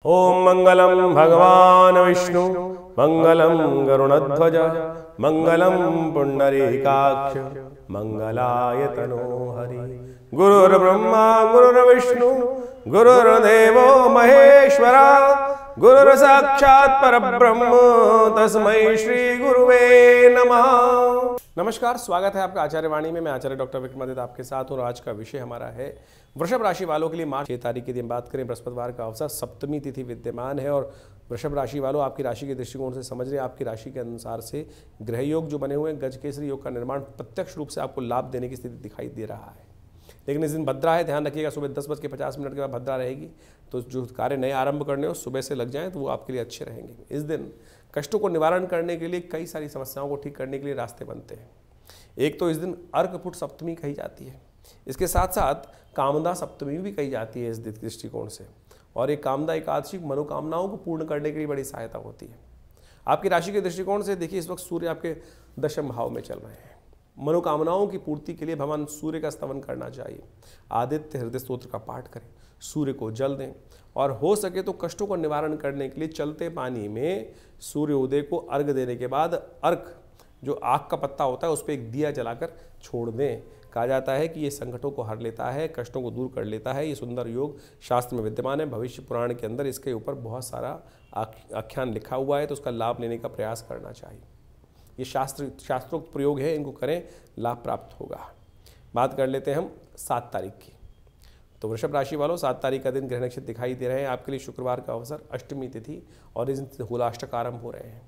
ओम मंगलम भगवान विष्णु मंगलम गरुणध्वज मंगलम पुंडरीकाक्ष मंगलाय तनो हरि। गुरुर्ब्रह्मा गुरुर्विष्णु गुरुर्देवो महेश्वरा गुरुर् साक्षात् परब्रह्म तस्मै श्री गुरुवे नमः। नमस्कार, स्वागत है आपका आचार्य वाणी में। मैं आचार्य डॉक्टर विक्रमादित्य आपके साथ हूँ। आज का विषय हमारा है वृषभ राशि वालों के लिए मार्च 6 तारीख के दिन बात करें। बृहस्पतिवार का अवसर, सप्तमी तिथि विद्यमान है और वृषभ राशि वालों आपकी राशि के दृष्टिकोण से समझ रहे हैं। आपकी राशि के अनुसार से ग्रह योग जो बने हुए हैं, गजकेसरी योग का निर्माण प्रत्यक्ष रूप से आपको लाभ देने की स्थिति दिखाई दे रहा है। लेकिन इस दिन भद्रा है, ध्यान रखिएगा। सुबह 10:50 के बाद भद्रा रहेगी, तो जो कार्य नए आरंभ करने हो सुबह से लग जाएं तो वो आपके लिए अच्छे रहेंगे। इस दिन कष्टों को निवारण करने के लिए, कई सारी समस्याओं को ठीक करने के लिए रास्ते बनते हैं। एक तो इस दिन अर्कपुट सप्तमी कही जाती है, इसके साथ साथ कामदा सप्तमी भी कही जाती है इस दृष्टिकोण से। और एक कामदा एकादशी मनोकामनाओं को पूर्ण करने के लिए बड़ी सहायता होती है। आपकी राशि के दृष्टिकोण से देखिए, इस वक्त सूर्य आपके दशम भाव में चल रहे हैं। मनोकामनाओं की पूर्ति के लिए भगवान सूर्य का स्तवन करना चाहिए। आदित्य हृदय स्तोत्र का पाठ करें, सूर्य को जल दें और हो सके तो कष्टों को निवारण करने के लिए चलते पानी में सूर्य उदय को अर्घ देने के बाद अर्घ जो आग का पत्ता होता है उस पर एक दिया जलाकर छोड़ दें। कहा जाता है कि ये संकटों को हर लेता है, कष्टों को दूर कर लेता है। ये सुंदर योग शास्त्र में विद्यमान है। भविष्य पुराण के अंदर इसके ऊपर बहुत सारा आख्यान लिखा हुआ है, तो उसका लाभ लेने का प्रयास करना चाहिए। ये शास्त्रोक्त प्रयोग है, इनको करें, लाभ प्राप्त होगा। बात कर लेते हैं हम 7 तारीख की। तो वृषभ राशि वालों, 7 तारीख का दिन ग्रह नक्षत्र दिखाई दे रहे हैं। आपके लिए शुक्रवार का अवसर, अष्टमी तिथि और इस दिन होलाष्टक आरंभ हो रहे हैं।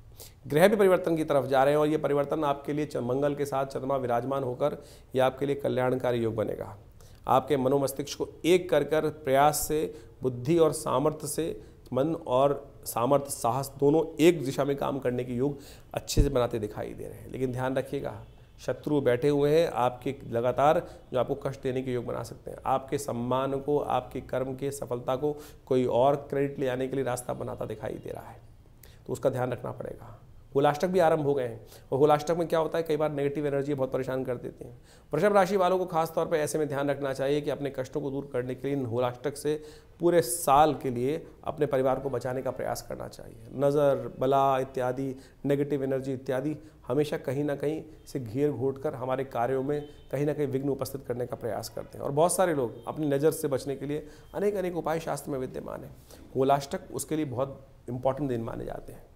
ग्रह भी परिवर्तन की तरफ जा रहे हैं और ये परिवर्तन आपके लिए मंगल के साथ चंद्रमा विराजमान होकर ये आपके लिए कल्याणकारी योग बनेगा। आपके मनोमस्तिष्क को एक कर प्रयास से, बुद्धि और सामर्थ्य से, मन और सामर्थ्य साहस दोनों एक दिशा में काम करने के योग अच्छे से बनाते दिखाई दे रहे हैं। लेकिन ध्यान रखिएगा, शत्रु बैठे हुए हैं आपके लगातार, जो आपको कष्ट देने के योग बना सकते हैं। आपके सम्मान को, आपके कर्म के सफलता को कोई और क्रेडिट ले आने के लिए रास्ता बनाता दिखाई दे रहा है, तो उसका ध्यान रखना पड़ेगा। होलाष्टक भी आरंभ हो गए हैं और होलाष्टक में क्या होता है, कई बार नेगेटिव एनर्जी बहुत परेशान कर देती हैं। वृषभ राशि वालों को खास तौर पे ऐसे में ध्यान रखना चाहिए कि अपने कष्टों को दूर करने के लिए होलाष्टक से पूरे साल के लिए अपने परिवार को बचाने का प्रयास करना चाहिए। नज़र, बला इत्यादि, नेगेटिव एनर्जी इत्यादि हमेशा कहीं ना कहीं से घेर घोट कर हमारे कार्यों में कहीं ना कहीं विघ्न उपस्थित करने का प्रयास करते हैं। और बहुत सारे लोग अपनी नज़र से बचने के लिए अनेक उपाय शास्त्र में विद्यमान है। होलाष्टक उसके लिए बहुत इंपॉर्टेंट दिन माने जाते हैं।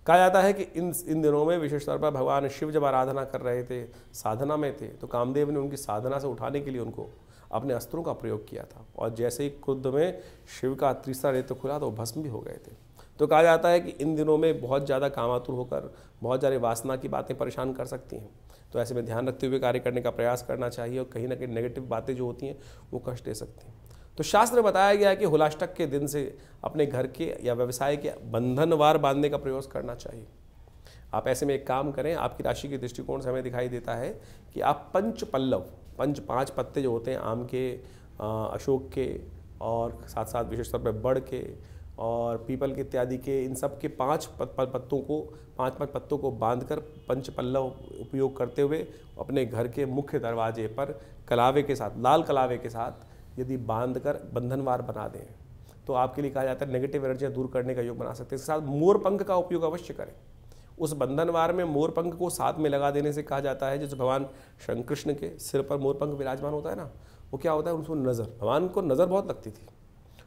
कहा जाता है कि इन दिनों में विशेष तौर पर भगवान शिव जब आराधना कर रहे थे, साधना में थे, तो कामदेव ने उनकी साधना से उठाने के लिए उनको अपने अस्त्रों का प्रयोग किया था। और जैसे ही क्रुद्ध में शिव का तीसरा नेत्र खुला तो वो भस्म भी हो गए थे। तो कहा जाता है कि इन दिनों में बहुत ज़्यादा कामातुर होकर बहुत सारे वासना की बातें परेशान कर सकती हैं। तो ऐसे में ध्यान रखते हुए कार्य करने का प्रयास करना चाहिए और कहीं ना कहीं नेगेटिव बातें जो होती हैं वो कष्ट दे सकती हैं। तो शास्त्र में बताया गया है कि होलाष्टक के दिन से अपने घर के या व्यवसाय के बंधनवार बांधने का प्रयास करना चाहिए। आप ऐसे में एक काम करें, आपकी राशि के दृष्टिकोण से हमें दिखाई देता है कि आप पंचपल्लव, 5 पत्ते जो होते हैं आम के, अशोक के और साथ साथ विशेष तौर पर बड़ के और पीपल के इत्यादि के, इन सब के 5 पत्तों को बांधकर पंचपल्लव उपयोग करते हुए अपने घर के मुख्य दरवाजे पर कलावे के साथ, लाल कलावे के साथ यदि बांधकर बंधनवार बना दें तो आपके लिए कहा जाता है नेगेटिव एनर्जियाँ दूर करने का योग बना सकते हैं। इसके साथ मोर पंख का उपयोग अवश्य करें। उस बंधनवार में मोर पंख को साथ में लगा देने से कहा जाता है, जैसे भगवान श्री कृष्ण के सिर पर मोर पंख विराजमान होता है ना, वो क्या होता है, उनको नज़र, भगवान को नज़र बहुत लगती थी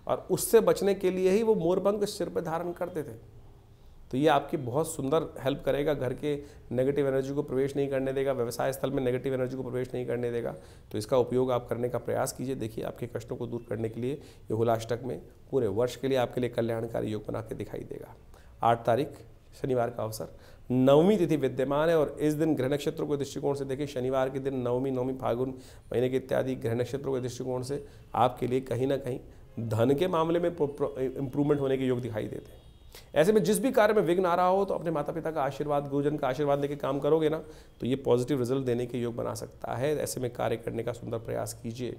और उससे बचने के लिए ही वो मोर पंख सिर पर धारण करते थे। तो ये आपकी बहुत सुंदर हेल्प करेगा, घर के नेगेटिव एनर्जी को प्रवेश नहीं करने देगा, व्यवसाय स्थल में नेगेटिव एनर्जी को प्रवेश नहीं करने देगा। तो इसका उपयोग आप करने का प्रयास कीजिए। देखिए, आपके कष्टों को दूर करने के लिए ये होलाष्टक में पूरे वर्ष के लिए आपके लिए कल्याणकारी योग बना के दिखाई देगा। 8 तारीख शनिवार का अवसर, नवमी तिथि विद्यमान है और इस दिन ग्रह नक्षत्रों के दृष्टिकोण से देखिए, शनिवार के दिन नवमी फागुन महीने के इत्यादि ग्रह नक्षत्रों के दृष्टिकोण से आपके लिए कहीं ना कहीं धन के मामले में इंप्रूवमेंट होने के योग दिखाई देते हैं। ऐसे में जिस भी कार्य में विघ्न आ रहा हो तो अपने माता पिता का आशीर्वाद, गुरुजन का आशीर्वाद लेके काम करोगे ना, तो ये पॉजिटिव रिजल्ट देने के योग बना सकता है। ऐसे में कार्य करने का सुंदर प्रयास कीजिए।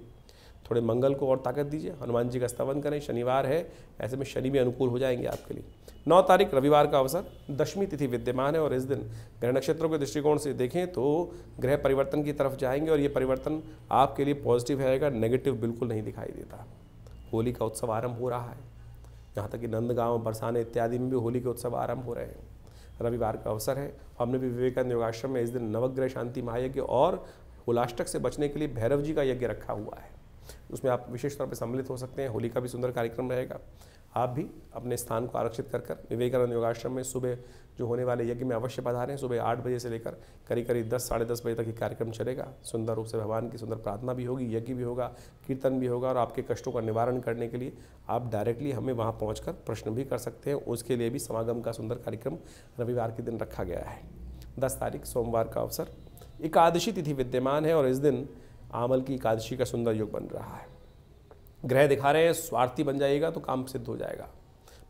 थोड़े मंगल को और ताकत दीजिए, हनुमान जी का स्तवन करें, शनिवार है, ऐसे में शनि भी अनुकूल हो जाएंगे आपके लिए। 9 तारीख रविवार का अवसर, दशमी तिथि विद्यमान है और इस दिन ग्रह नक्षत्रों के दृष्टिकोण से देखें तो ग्रह परिवर्तन की तरफ जाएंगे और ये परिवर्तन आपके लिए पॉजिटिव रहेगा, नेगेटिव बिल्कुल नहीं दिखाई देता। होली का उत्सव आरंभ हो रहा है। यहाँ तक कि नंदगांव, बरसाने इत्यादि में भी होली के उत्सव आरंभ हो रहे हैं। रविवार का अवसर है। हमने भी विवेकानंद योगाश्रम में इस दिन नवग्रह शांति महायज्ञ और होलाष्टक से बचने के लिए भैरव जी का यज्ञ रखा हुआ है। उसमें आप विशेष तौर पर सम्मिलित हो सकते हैं। होली का भी सुंदर कार्यक्रम रहेगा। आप भी अपने स्थान को आरक्षित कर विवेकानंद योगाश्रम में सुबह जो होने वाले यज्ञ में अवश्य पधारें। सुबह 8 बजे से लेकर करीब 10 साढ़े 10 बजे तक ये कार्यक्रम चलेगा। सुंदर रूप से भगवान की सुंदर प्रार्थना भी होगी, यज्ञ भी होगा, कीर्तन भी होगा। और आपके कष्टों का निवारण करने के लिए आप डायरेक्टली हमें वहाँ पहुँचकर प्रश्न भी कर सकते हैं। उसके लिए भी समागम का सुंदर कार्यक्रम रविवार के दिन रखा गया है। 10 तारीख सोमवार का अवसर, एकादशी तिथि विद्यमान है और इस दिन आमल की एकादशी का सुंदर योग बन रहा है। ग्रह दिखा रहे हैं स्वार्थी बन जाइएगा तो काम सिद्ध हो जाएगा।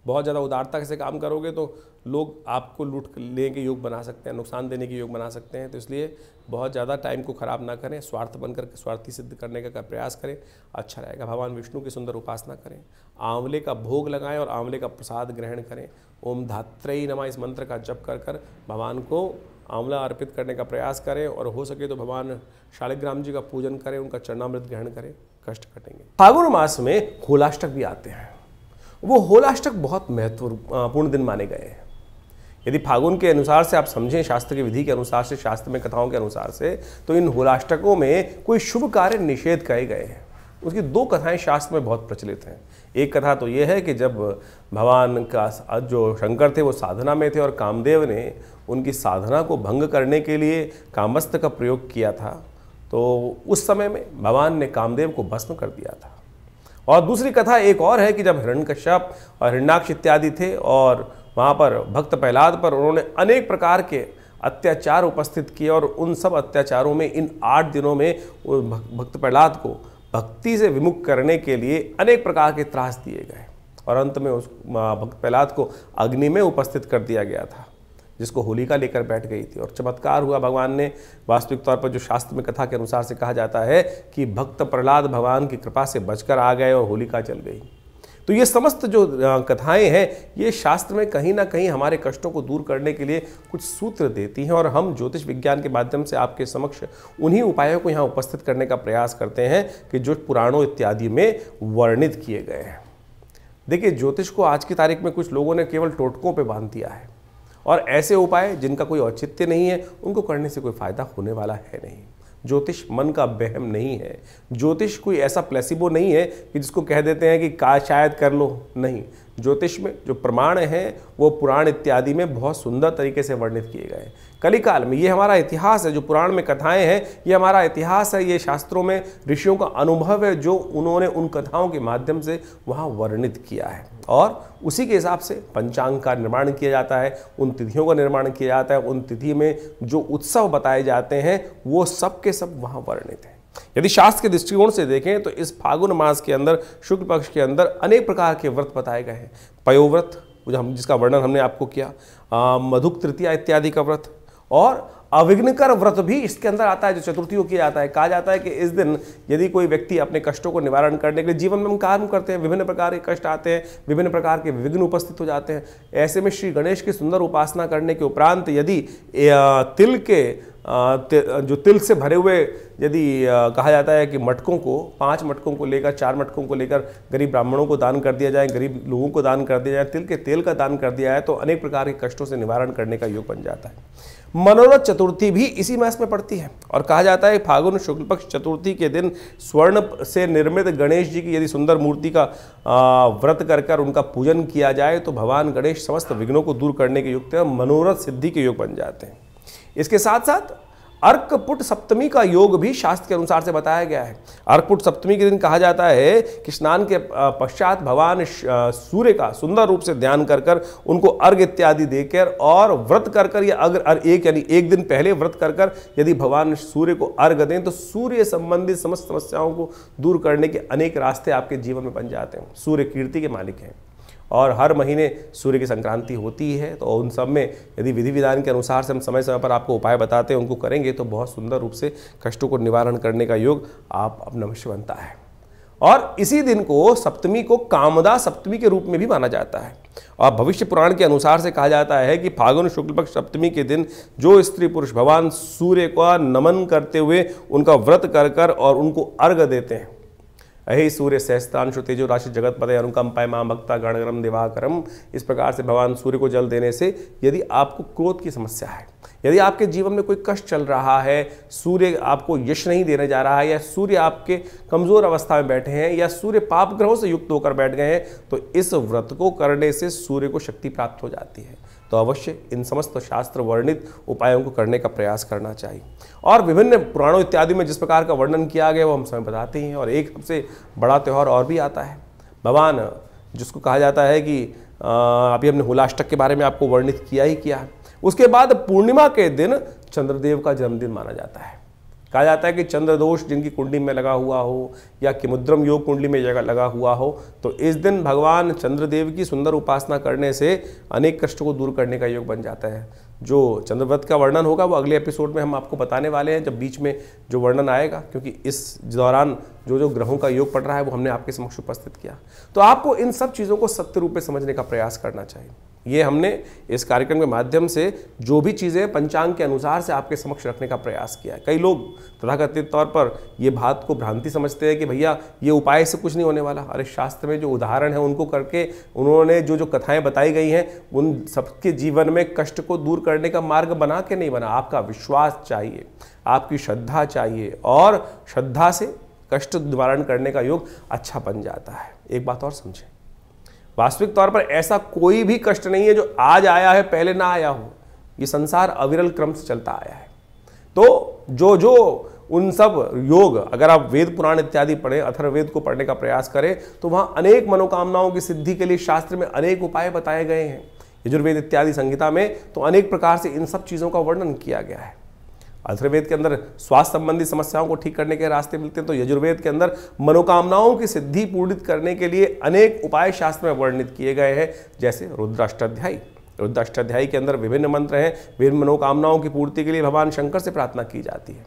बहुत ज़्यादा उदारता से काम करोगे तो लोग आपको लूट लेने के योग बना सकते हैं, नुकसान देने के योग बना सकते हैं। तो इसलिए बहुत ज़्यादा टाइम को खराब ना करें, स्वार्थ बनकर स्वार्थी सिद्ध करने का प्रयास करें, अच्छा रहेगा। भगवान विष्णु की सुंदर उपासना करें, आंवले का भोग लगाएं और आंवले का प्रसाद ग्रहण करें। ओम धात्रेयी नमः इस मंत्र का जप कर भगवान को आंवला अर्पित करने का प्रयास करें और हो सके तो भगवान शालिग्राम जी का पूजन करें, उनका चरणामृत ग्रहण करें, कष्ट कटेंगे। फागुन मास में होलाष्टक भी आते हैं। वो होलाष्टक बहुत महत्वपूर्ण दिन माने गए हैं। यदि फागुन के अनुसार से आप समझें, शास्त्र की विधि के अनुसार से, शास्त्र में कथाओं के अनुसार से, तो इन होलाष्टकों में कोई शुभ कार्य निषेध कहे गए हैं। उसकी 2 कथाएं शास्त्र में बहुत प्रचलित हैं। एक कथा तो ये है कि जब भगवान का जो शंकर थे वो साधना में थे और कामदेव ने उनकी साधना को भंग करने के लिए कामस्त्र का प्रयोग किया था, तो उस समय में भगवान ने कामदेव को भस्म कर दिया था। और दूसरी कथा एक और है कि जब हिरण्यकश्यप और हिरण्याक्ष इत्यादि थे और वहाँ पर भक्त प्रहलाद पर उन्होंने अनेक प्रकार के अत्याचार उपस्थित किए और उन सब अत्याचारों में इन 8 दिनों में भक्त प्रहलाद को भक्ति से विमुख करने के लिए अनेक प्रकार के त्रास दिए गए और अंत में उस भक्त प्रहलाद को अग्नि में उपस्थित कर दिया गया था, जिसको होलिका लेकर बैठ गई थी। और चमत्कार हुआ, भगवान ने वास्तविक तौर पर जो शास्त्र में कथा के अनुसार से कहा जाता है कि भक्त प्रहलाद भगवान की कृपा से बचकर आ गए और होलिका जल गई। तो ये समस्त जो कथाएं हैं ये शास्त्र में कहीं ना कहीं हमारे कष्टों को दूर करने के लिए कुछ सूत्र देती हैं और हम ज्योतिष विज्ञान के माध्यम से आपके समक्ष उन्हीं उपायों को यहाँ उपस्थित करने का प्रयास करते हैं कि जो पुराणों इत्यादि में वर्णित किए गए हैं। देखिए, ज्योतिष को आज की तारीख में कुछ लोगों ने केवल टोटकों पर बांध दिया है और ऐसे उपाय जिनका कोई औचित्य नहीं है उनको करने से कोई फायदा होने वाला है नहीं। ज्योतिष मन का वहम नहीं है। ज्योतिष कोई ऐसा प्लेसिबो नहीं है कि जिसको कह देते हैं कि शायद कर लो, नहीं। ज्योतिष में जो प्रमाण हैं वो पुराण इत्यादि में बहुत सुंदर तरीके से वर्णित किए गए हैं। कलिकाल में ये हमारा इतिहास है, जो पुराण में कथाएं हैं ये हमारा इतिहास है, ये शास्त्रों में ऋषियों का अनुभव है जो उन्होंने उन कथाओं के माध्यम से वहाँ वर्णित किया है और उसी के हिसाब से पंचांग का निर्माण किया जाता है, उन तिथियों का निर्माण किया जाता है, उन तिथि में जो उत्सव बताए जाते हैं वो सब के सब वहाँ वर्णित हैं। यदि शास्त्र के दृष्टिकोण से देखें तो इस फागुन मास के अंदर शुक्ल पक्ष के अंदर अनेक प्रकार के व्रत बताए गए हैं। पयोव्रत जिसका वर्णन हमने आपको किया, मधुक तृतीया इत्यादि का व्रत और अविघ्नकर व्रत भी इसके अंदर आता है, जो चतुर्थी को किया जाता है। कहा जाता है कि इस दिन यदि कोई व्यक्ति अपने कष्टों को निवारण करने के लिए, जीवन में हम काम करते हैं, विभिन्न प्रकार के कष्ट आते हैं, विभिन्न प्रकार के विघ्न उपस्थित हो जाते हैं। ऐसे में श्री गणेश की सुंदर उपासना करने के उपरांत यदि तिल के जो तिल से भरे हुए यदि कहा जाता है कि मटकों को 5 मटकों को लेकर 4 मटकों को लेकर गरीब ब्राह्मणों को दान कर दिया जाए, गरीब लोगों को दान कर दिया जाए, तिल के तेल का दान कर दिया जाए तो अनेक प्रकार के कष्टों से निवारण करने का योग बन जाता है। मनोरथ चतुर्थी भी इसी मास में पड़ती है और कहा जाता है फागुन शुक्ल पक्ष चतुर्थी के दिन स्वर्ण से निर्मित गणेश जी की यदि सुंदर मूर्ति का व्रत कर उनका पूजन किया जाए तो भगवान गणेश समस्त विघ्नों को दूर करने के युक्त है, मनोरथ सिद्धि के योग बन जाते हैं। इसके साथ साथ अर्कपुट सप्तमी का योग भी शास्त्र के अनुसार से बताया गया है। अर्कपुट सप्तमी के दिन कहा जाता है कि स्नान के पश्चात भगवान सूर्य का सुंदर रूप से ध्यान कर उनको अर्घ इत्यादि देकर और व्रत कर या अगर एक दिन पहले व्रत कर यदि भगवान सूर्य को अर्घ दें तो सूर्य संबंधित समस्त समस्याओं को दूर करने के अनेक रास्ते आपके जीवन में बन जाते हैं। सूर्य कीर्ति के मालिक हैं और हर महीने सूर्य की संक्रांति होती है, तो उन सब में यदि विधि विधान के अनुसार से हम समय समय पर आपको उपाय बताते हैं, उनको करेंगे तो बहुत सुंदर रूप से कष्टों को निवारण करने का योग आप अपना अवश्य बनता है। और इसी दिन को सप्तमी को कामदा सप्तमी के रूप में भी माना जाता है और भविष्य पुराण के अनुसार से कहा जाता है कि फागुन शुक्ल पक्ष सप्तमी के दिन जो स्त्री पुरुष भगवान सूर्य का नमन करते हुए उनका व्रत कर और उनको अर्घ देते हैं, अहि सूर्य सहस्त्रांशु तेजो राशि जगतपते अनुकंपाय मां भक्ता गणगणम दिवाकरम। इस प्रकार से भगवान सूर्य को जल देने से यदि आपको क्रोध की समस्या है, यदि आपके जीवन में कोई कष्ट चल रहा है, सूर्य आपको यश नहीं देने जा रहा है, या सूर्य आपके कमजोर अवस्था में बैठे हैं, या सूर्य पाप ग्रहों से युक्त होकर बैठ गए हैं, तो इस व्रत को करने से सूर्य को शक्ति प्राप्त हो जाती है। तो अवश्य इन समस्त शास्त्र वर्णित उपायों को करने का प्रयास करना चाहिए। और विभिन्न पुराणों इत्यादि में जिस प्रकार का वर्णन किया गया वो हम समय बताते हैं। और एक सबसे बड़ा त्यौहार और भी आता है, भगवान जिसको कहा जाता है कि अभी हमने हुलाष्टक के बारे में आपको वर्णित किया ही किया है। उसके बाद पूर्णिमा के दिन चंद्रदेव का जन्मदिन माना जाता है। कहा जाता है कि चंद्र दोष जिनकी कुंडली में लगा हुआ हो या किमुद्रम योग कुंडली में जगह लगा हुआ हो, तो इस दिन भगवान चंद्रदेव की सुंदर उपासना करने से अनेक कष्टों को दूर करने का योग बन जाता है। जो चंद्रव्रत का वर्णन होगा वो अगले एपिसोड में हम आपको बताने वाले हैं, जब बीच में जो वर्णन आएगा, क्योंकि इस दौरान जो ग्रहों का योग पड़ रहा है वो हमने आपके समक्ष उपस्थित किया। तो आपको इन सब चीज़ों को सत्य रूप में समझने का प्रयास करना चाहिए। ये हमने इस कार्यक्रम के माध्यम से जो भी चीज़ें पंचांग के अनुसार से आपके समक्ष रखने का प्रयास किया है। कई लोग तथाकथित तौर पर ये बात को भ्रांति समझते हैं कि भैया ये उपाय से कुछ नहीं होने वाला। अरे शास्त्र में जो उदाहरण है उनको करके उन्होंने जो कथाएं बताई गई हैं उन सबके जीवन में कष्ट को दूर करने का मार्ग बना के नहीं बना। आपका विश्वास चाहिए, आपकी श्रद्धा चाहिए, और श्रद्धा से कष्ट निवारण करने का योग अच्छा बन जाता है। एक बात और समझें, वास्तविक तौर पर ऐसा कोई भी कष्ट नहीं है जो आज आया है पहले ना आया हो। ये संसार अविरल क्रम से चलता आया है। तो जो उन सब योग, अगर आप वेद पुराण इत्यादि पढ़ें, अथर्ववेद को पढ़ने का प्रयास करें, तो वहां अनेक मनोकामनाओं की सिद्धि के लिए शास्त्र में अनेक उपाय बताए गए हैं। यजुर्वेद इत्यादि संहिता में तो अनेक प्रकार से इन सब चीज़ों का वर्णन किया गया है। अथर्ववेद के अंदर स्वास्थ्य संबंधी समस्याओं को ठीक करने के रास्ते मिलते हैं, तो यजुर्वेद के अंदर मनोकामनाओं की सिद्धि पूर्णित करने के लिए अनेक उपाय शास्त्र में वर्णित किए गए हैं, जैसे रुद्राष्टाध्यायी। रुद्राष्टाध्यायी के अंदर विभिन्न मंत्र हैं, विभिन्न मनोकामनाओं की पूर्ति के लिए भगवान शंकर से प्रार्थना की जाती है,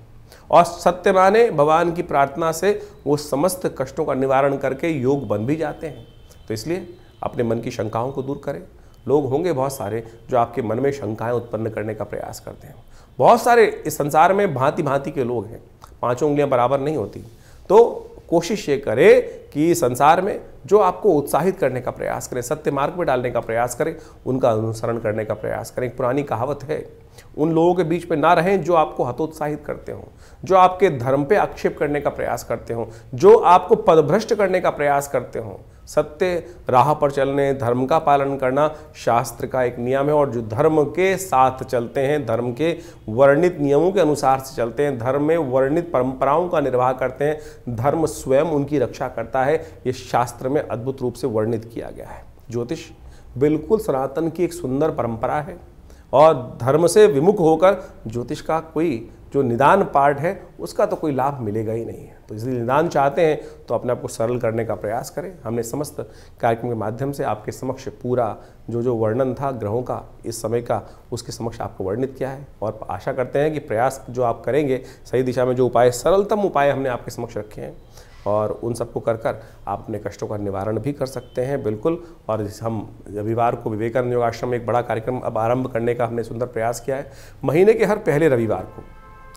और सत्य माने भगवान की प्रार्थना से वो समस्त कष्टों का निवारण करके योग बन भी जाते हैं। तो इसलिए अपने मन की शंकाओं को दूर करें। लोग होंगे बहुत सारे जो आपके मन में शंकाएं उत्पन्न करने का प्रयास करते हैं। बहुत सारे इस संसार में भांति भांति के लोग हैं, पांचों उंगलियां बराबर नहीं होती। तो कोशिश ये करें कि संसार में जो आपको उत्साहित करने का प्रयास करें, सत्य मार्ग पर डालने का प्रयास करें, उनका अनुसरण करने का प्रयास करें। एक पुरानी कहावत है, उन लोगों के बीच में ना रहें जो आपको हतोत्साहित करते हों, जो आपके धर्म पे आक्षेप करने का प्रयास करते हों, जो आपको पदभ्रष्ट करने का प्रयास करते हों। सत्य राह पर चलने, धर्म का पालन करना शास्त्र का एक नियम है, और जो धर्म के साथ चलते हैं, धर्म के वर्णित नियमों के अनुसार से चलते हैं, धर्म में वर्णित परंपराओं का निर्वाह करते हैं, धर्म स्वयं उनकी रक्षा करता है। ये शास्त्र में अद्भुत रूप से वर्णित किया गया है। ज्योतिष बिल्कुल सनातन की एक सुंदर परंपरा है, और धर्म से विमुख होकर ज्योतिष का कोई जो निदान पार्ट है उसका तो कोई लाभ मिलेगा ही नहीं है। तो इसलिए निदान चाहते हैं तो अपने आप को सरल करने का प्रयास करें। हमने समस्त कार्यक्रम के माध्यम से आपके समक्ष पूरा जो वर्णन था ग्रहों का, इस समय का, उसके समक्ष आपको वर्णित किया है, और आशा करते हैं कि प्रयास जो आप करेंगे सही दिशा में, जो उपाय, सरलतम उपाय हमने आपके समक्ष रखे हैं, और उन सबको कर आप अपने कष्टों का निवारण भी कर सकते हैं बिल्कुल। और हम रविवार को विवेकानंद योग आश्रम में एक बड़ा कार्यक्रम अब आरंभ करने का हमने सुंदर प्रयास किया है। महीने के हर पहले रविवार को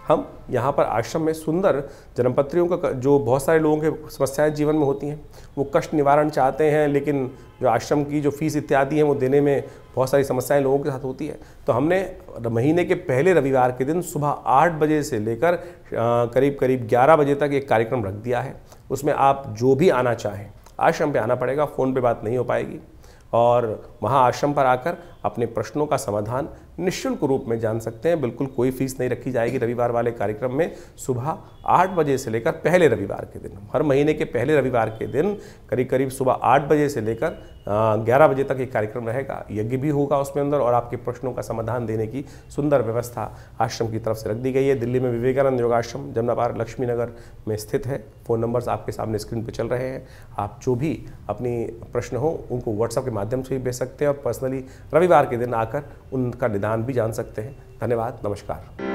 हम यहाँ पर आश्रम में सुंदर जन्मपत्रियों का, जो बहुत सारे लोगों के समस्याएं जीवन में होती हैं, वो कष्ट निवारण चाहते हैं, लेकिन जो आश्रम की जो फीस इत्यादि हैं वो देने में बहुत सारी समस्याएं लोगों के साथ होती है। तो हमने महीने के पहले रविवार के दिन सुबह 8 बजे से लेकर करीब 11 बजे तक एक कार्यक्रम रख दिया है। उसमें आप जो भी आना चाहें, आश्रम पे आना पड़ेगा, फ़ोन पे बात नहीं हो पाएगी, और वहाँ आश्रम पर आकर अपने प्रश्नों का समाधान निःशुल्क रूप में जान सकते हैं। बिल्कुल कोई फीस नहीं रखी जाएगी रविवार वाले कार्यक्रम में। सुबह 8 बजे से लेकर पहले रविवार के दिन, हर महीने के पहले रविवार के दिन करीब सुबह 8 बजे से लेकर 11 बजे तक एक कार्यक्रम रहेगा। यज्ञ भी होगा उसमें अंदर, और आपके प्रश्नों का समाधान देने की सुंदर व्यवस्था आश्रम की तरफ से रख दी गई है। दिल्ली में विवेकानंद योगाश्रम जमुना पार्क लक्ष्मी नगर में स्थित है। फ़ोन नंबर्स आपके सामने स्क्रीन पर चल रहे हैं। आप जो भी अपनी प्रश्न हो उनको व्हाट्सएप के माध्यम से भी भेज सकते हैं, और पर्सनली रविवार के दिन आकर उनका निदान भी जान सकते हैं। धन्यवाद, नमस्कार।